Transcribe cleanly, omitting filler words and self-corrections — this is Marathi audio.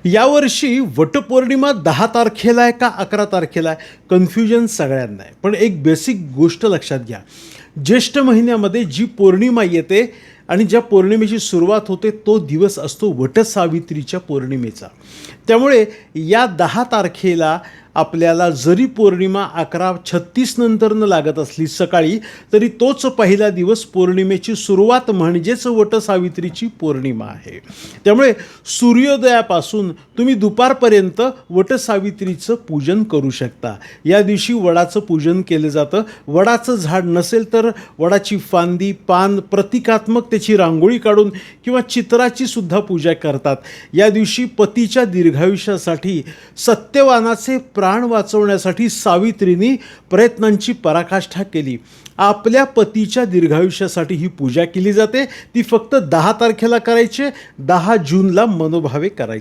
यावर्षी वटपौर्णिमा 10 तारखेला आहे का 11 तारखेला आहे, कन्फ्युजन सगळ्यांना आहे. पण एक बेसिक गोष्ट लक्षात घ्या. ज्येष्ठ महिन्यामध्ये जी पौर्णिमा येते आणि ज्या पौर्णिमेची सुरुवात होते तो दिवस असतो वटसावित्रीच्या पौर्णिमेचा. त्यामुळे या 10 तारखेला आपल्याला जरी पौर्णिमा 11:36 नंतरनं लागत असली सकाळी, तरी तोच पहिला दिवस पौर्णिमेची सुरुवात म्हणजेच वटसावित्रीची पौर्णिमा आहे. त्यामुळे सूर्योदयापासून तुम्ही दुपारपर्यंत वटसावित्रीचं पूजन करू शकता. या दिवशी वडाचं पूजन केलं जातं. वडाचं झाड नसेल तर वडाची फांदी, पान, प्रतिकात्मक त्याची रांगोळी काढून किंवा चित्राची सुद्धा पूजा करतात. या दिवशी पतीच्या दीर्घायुष्यासाठी सत्यवानाचे प्राण वाचवण्यासाठी सावित्रींनी प्रयत्नांची पराकाष्ठा केली. आपल्या पतीच्या दीर्घायुष्यासाठी ही पूजा केली जाते. ती फक्त 10 तारखेला करायची, 10 जूनला मनोभावे करायची.